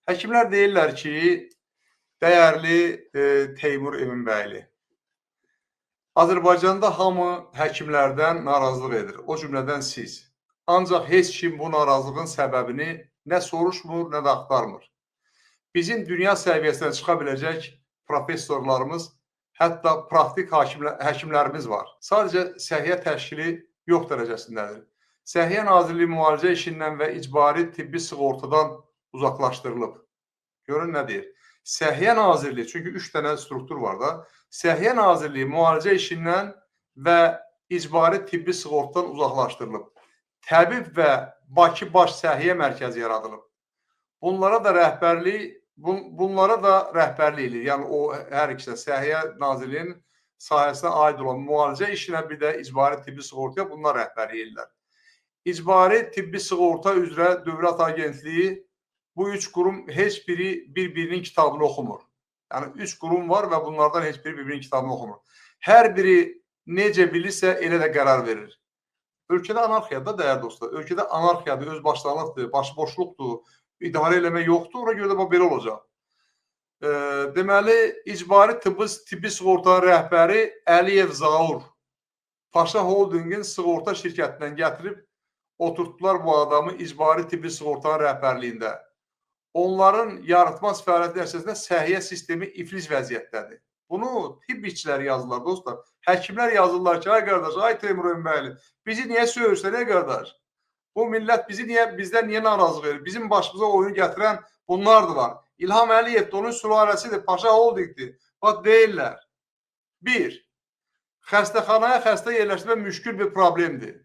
Həkimlər deyirlər ki, dəyərli Teymur Eminbəyli, Azərbaycanda hamı həkimlərdən narazılıq edir, o cümlədən siz. Ancaq heç kim bu narazılığın səbəbini nə soruşmur, nə də axtarmır. Bizim dünya səviyyəsinə çıxa biləcək professorlarımız, hətta praktik həkimlərimiz var. Sadəcə Səhiyyə Təşkili yox dərəcəsindədir. Səhiyyə Nazirliyi müalicə işindən və icbari tibbi sığortadan uzaqlaşdırılıb. Görün nə deyir? Səhiyyə Nazirliyi, çünki 3 dənə struktur var da, Səhiyyə Nazirliyi müalicə işindən və icbari tibbi sığortadan uzaqlaşdırılıb. Təbib və Bakı Baş Səhiyyə Mərkəzi yaradılıb. Bunlara da rəhbərlik edir. Yəni o hər ikisi Səhiyyə Nazirliyinin sahəsinə aid olan müalicə işinə, bir də icbari tibbi sığortaya bunlar rəhbərlik edirlər. İcbari tibbi sığorta üzrə Dövlət Agentliyi bu 3 qurum heç biri bir-birinin kitabını oxumur. Yəni 3 qurum var və bunlardan heç biri bir-birinin kitabını oxumur. Hər biri necə bilirsə elə də qərar verir. Ölkədə anarxiyadır, dəyərli dostlar. Ölkədə anarxiyadır, özbaşınalıqdır, başıboşluqdur, idarə eləmək yoxdur, ona görə də belə olacaq. Deməli, icbari tibbi sığortanın rəhbəri Əliyev Zaur Paşa Holdingin sığorta şirkətindən gətirib oturtdular bu adamı icbari tibbi sığortanın rəhbərliyində. Onların yaratmaz fəaliyyəti əsasında səhiyyə sistemi iflic vəziyyətdədir. Bunu tibb işçiləri yazırlar dostlar. Həkimlər yazırlar ki, ay qardaş, ay Teymur Eminbəyli, bizi niyə söyürsən, ay qardaş? Bu millət bizdən niyə narazı verir? Bizim başımıza oyunu gətirən bunlardılar. İlham Əliyev də onun sülaləsidir, Paşa Holdingdir. Bax, deyirlər. 1. Xəstəxanaya xəstə yerləşdirmə müşkül bir problemdir.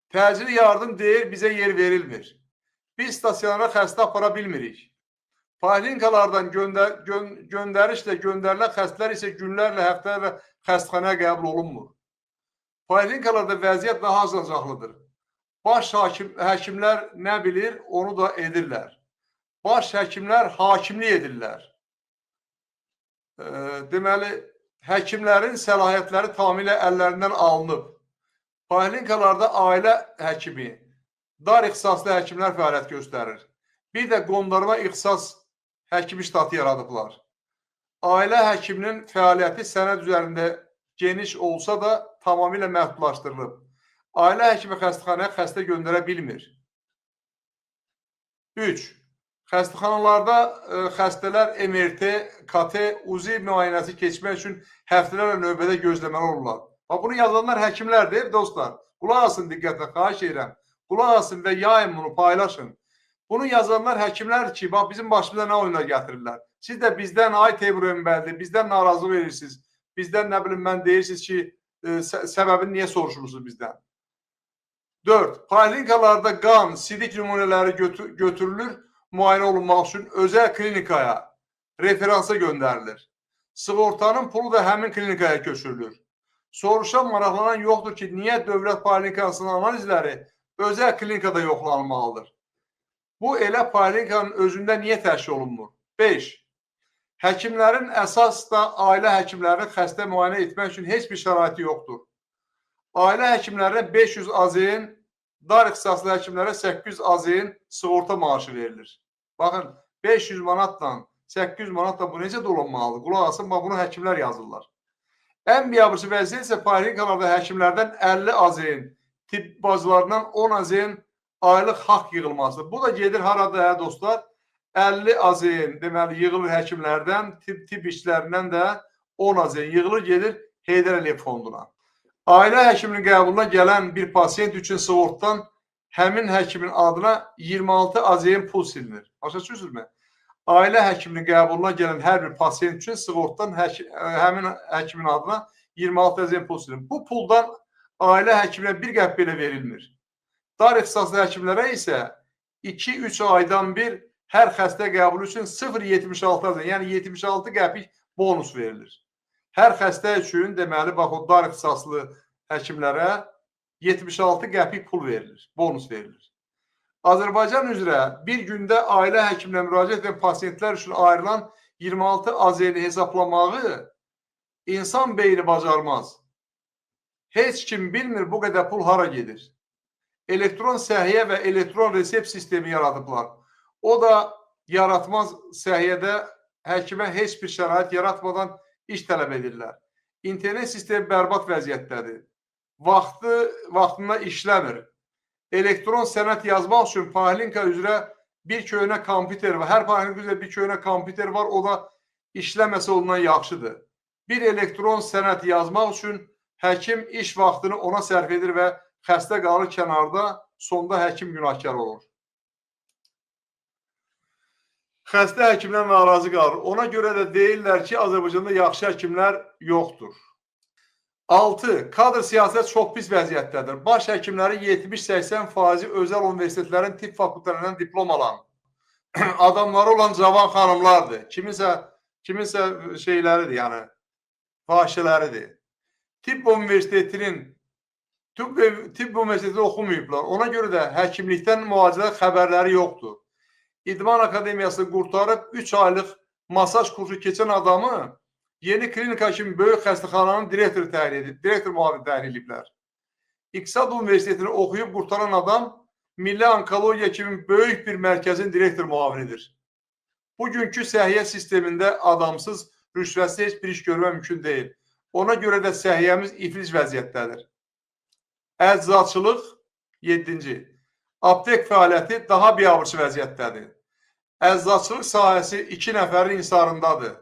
Təcili yardım deyir, bizə yer verilmir. Biz stasionara xəstə apara bilmirik. Poliklinikalardan göndərişlə göndərilən xəstələr isə günlərlə, həftələrlə xəstəxanaya qəbul olunmur. Poliklinikalarda vəziyyət daha azalacaqlıdır. Baş həkimlər nə bilir, onu da edirlər. Baş həkimlər hakimlik edirlər. Deməli, həkimlərin səlahiyyətləri tamamilə əllərindən alınıb. Poliklinikalarda ailə həkimi, dar ixtisaslı həkimlər fəaliyyət göstərir. Bir də qondarma ixtisas həkimi ştatı yaradıblar. Ailə həkiminin fəaliyyəti sənəd üzərində geniş olsa da tamamilə məhdudlaşdırılıb. Ailə həkimi xəstəxanaya xəstə göndərə bilmir. 3. Xəstəxanalarda xəstələr MRT, KT, UZI müayinəsi keçmək üçün həftələrlə növbədə gözləməli olurlar. Bunu yazanlar həkimlərdir, dostlar. Qulaq asın diqqətlə, xahiş edirəm. Qulaq asın və yayın bunu, paylaşın. Bunu yazanlar həkimlərdir ki, bax, bizim başımıza nə oyunlar gətirirlər. Siz də bizdən, ay Teymur Eminbəyli, bizdən narazı verirsiniz. Bizdən, nə bilim, mən deyirsiniz ki, səbəbini niyə soruşursunuz bizdən? 4. Poliklinikalarda qan, sidik nümunələri götürülür, müayinə olunmaq üçün özəl klinikaya, referansa göndərilir. Sığortanın pulu da həmin klinikaya köçürülür. Soruşan, maraqlanan yoxdur ki, niyə dövlət poliklinikasının analizləri özəl klinikada yoxlanılmalıdır? Bu, elə poliklinikanın özündə niyə təşkil olunmur? 5. Həkimlərin əsas da ailə həkimlərinin xəstə müayinə etmək üçün heç bir şəraiti yoxdur. Ailə həkimlərinə 500 AZN, dar ixtisaslı həkimlərə 800 AZN sığorta maaşı verilir. Baxın, 500 manatla, 800 manatla bu necə dolanmalıdır? Qulaq asın, bunu həkimlər yazırlar. Ən biabırçı vəziyyət isə poliklinikalarda həkimlərdən 50 AZN, tibb bacılarından 10 AZN aylıq haqq yığılması. Bu da gedir harada, dostlar? 50 AZN, deməli, yığılır həkimlərdən, tibb işçilərindən də 10 AZN yığılır, gedir Heydər Əliyev fonduna. Ailə həkiminin qəbuluna gələn bir pasiyent üçün sığortadan həmin həkimin adına 26 AZN pul silinir. Başa düşürsünüzmü? Ailə həkiminin qəbuluna gələn hər bir pasiyent üçün sığortadan həmin həkimin adına 26 AZN pul silinir. Bu puldan ailə həkiminə bir qəpik belə verilmir. Dar ixtisaslı həkimlərə isə 2-3 aydan bir hər xəstə qəbulu üçün 0,76 AZN, yəni 76 qəpik bonus verilir. Hər xəstə üçün, deməli, bax, o dar ixtisaslı həkimlərə 76 qəpik pul verilir, bonus verilir. Azərbaycan üzrə bir gündə ailə həkiminə müraciət edən pasiyentlər üçün ayrılan 26 AZN-i hesablamağı insan beyni bacarmaz. Heç kim bilmir bu qədər pul hara gedir. Elektron səhiyyə və elektron resept sistemi yaradıblar. O da yaratmaz səhiyyədə həkimə heç bir şərait yaratmadan iş tələb edirlər. İnternet sistemi bərbad vəziyyətdədir. Vaxtında işləmir. Elektron sənəd yazmaq üçün poliklinika üzrə bir köhnə kompüter var. Hər poliklinika üzrə bir köhnə kompüter var. O da işləməsə ondan yaxşıdır. Bir elektron sənəd yazmaq üçün həkim iş vaxtını ona sərf edir və xəstə qalır kənarda, sonda həkim günahkar olur. Xəstə həkimlər narazı qalır. Ona görə də deyirlər ki, Azərbaycanda yaxşı həkimlər yoxdur. 6. Kadr siyasət çox pis vəziyyətdədir. Baş həkimlərin 70-80% özəl universitetlərin tibb fakültələrindən diplom alan adamları olan cavan xanımlardır. Kiminsə şeyləridir, yəni fahişələridir. Tibb universitetini oxumayıblar. Ona görə də həkimlikdən müalicələr xəbərləri yoxdur. İdman Akademiyasını qurtarıb 3 aylıq masaj kursu keçən adamı yeni klinika kimi böyük xəstəxananın direktor müavini təyin ediblər. İqtisad Universitetini oxuyub qurtaran adam Milli Onkologiya kimi böyük bir mərkəzin direktor müavinidir. Bugünkü səhiyyə sistemində adamsız, rüşvətsiz heç bir iş görmək mümkün deyil. Ona görə də səhiyyəmiz iflic vəziyyətdədir. Əczaçılıq 7. Aptek fəaliyyəti daha biabırçı vəziyyətdədir. Əczaçılıq sahəsi 2 nəfərin insarındadır.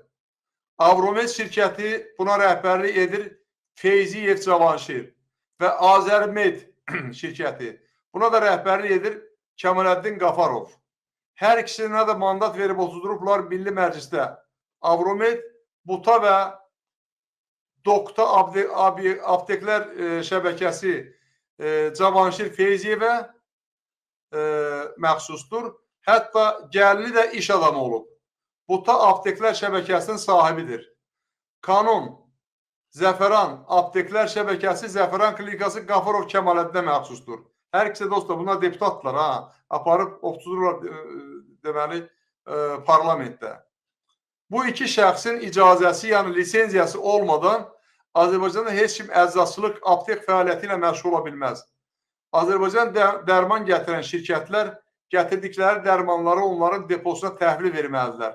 Avromed şirkəti buna rəhbərlik edir Feyziyev Cavanşir və Azərmed şirkəti buna da rəhbərlik edir Kəmaləddin Qafarov. Hər ikisinə də mandat verib oturdurublar Milli Məclisdə. Avromed, Buta və Dokta apteklər şəbəkəsi Cavanşir Feyziyevə məxsusdur. Hətta gəlini də iş adamı olub. Buta apteklər şəbəkəsinin sahibidir. Kanon, Zəfəran apteklər şəbəkəsi, Zəfəran klinikası Qafarov Kəmaləddinə məxsusdur. Hər ikisi dostlar, bunlar deputatlar, aparıb oturdurlar deməli parlamentdə. Bu iki şəxsin icazəsi, yəni lisenziyası olmadan Azərbaycanda heç kim əczaçılıq, aptek fəaliyyəti ilə məşğul ola bilməz. Azərbaycan dərman gətirən şirkətlər gətirdikləri dərmanları onların deposuna təhvil verməlidirlər.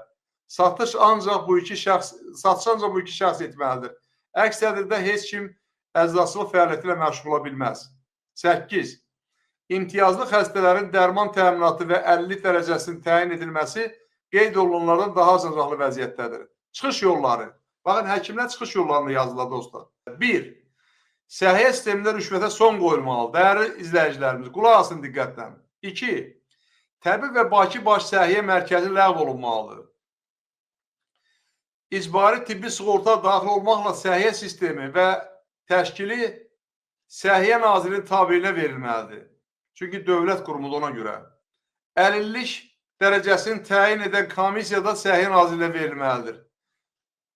Satış ancaq bu iki şəxs etməlidir. Əks təqdirdə heç kim əczaçılıq fəaliyyəti ilə məşğul ola bilməz. 8. İmtiyazlı xəstələrin dərman təminatı və 50 dərəcəsinin təyin edilməsi qeyd olunanlardan daha cəzəli vəziyyətdədir. Çıxış yolları. Baxın, həkimlər çıxış yollarını yazdılar dostlar. 1. Səhiyyə sistemində rüşvətə son qoyulmalı. Dəyərli izləyicilərimiz, qulaq asın diqqətlə. 2. Təbii və Bakı Baş Səhiyyə Mərkəzi ləğv olunmalıdır. İcbari tibbi sığorta daxil olmaqla səhiyyə sistemi və təşkili Səhiyyə Nazirinin tabeliyinə verilməlidir. Çünki dövlət qurumudur ona görə. Əlillik dərəcəsini təyin edən komissiyada Səhiyyə Nazirinə verilməlidir.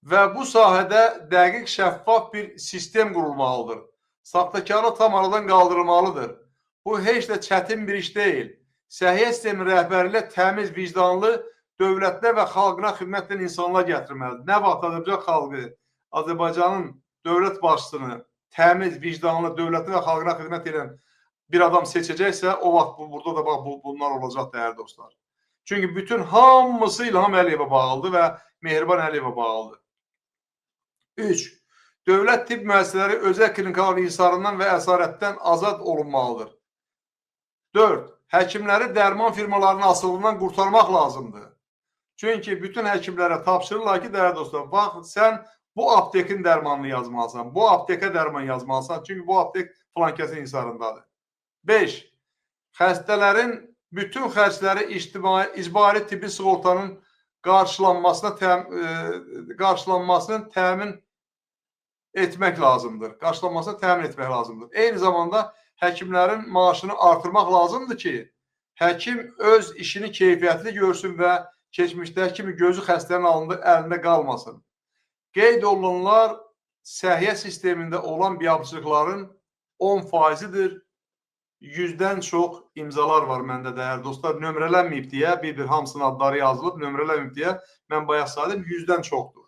Və bu sahədə dəqiq, şəffaf bir sistem qurulmalıdır. Saxtakarlıq tam aradan qaldırılmalıdır. Bu heç də çətin bir iş deyil. Səhiyyə sistemi rəhbərliyə təmiz, vicdanlı, dövlətlə və xalqına xidmət edən insanlar gətirməlidir. Nə vaxt Azərbaycan xalqı Azərbaycanın dövlət başçısını təmiz, vicdanlı, dövlətlə və xalqına xidmət edən bir adam seçəcəksə, o vaxt burada da bunlar olacaq dəyərli dostlar. Çünki bütün hamısı İlham Əliyevə bağlıdır və Mehriban Əliyevə bağlıdır. 3. Dövlət tibb müəssisələri özəl klinikaların insarından və əsarətdən azad olunmalıdır. 4. Həkimləri dərman firmalarının asılılığından qurtarmaq lazımdır. Çünki bütün həkimlərə tapşırırlar ki, dəyərli dostlar, bax, sən bu aptekin dərmanını yazmalısan, bu aptekə dərman yazmalısan, çünki bu aptek filankəsin insarındadır. 5. Xəstələrin bütün xərcləri icbari tibbi sığortanın qarşılanmasını təmin etmək lazımdır. Eyni zamanda həkimlərin maaşını artırmaq lazımdır ki, həkim öz işini keyfiyyətli görsün və keçmişdəki kimi gözü xəstənin əlində qalmasın. Qeyd olunanlar səhiyyə sistemində olan biabırçılıqların 10%-dir. 100-dən çox imzalar var məndə dəyərli dostlar. Nömrələnməyib deyə, bir-bir hamısının adları yazılıb, nömrələnməyib deyə mən bayaq saydım, 100-dən çoxdur.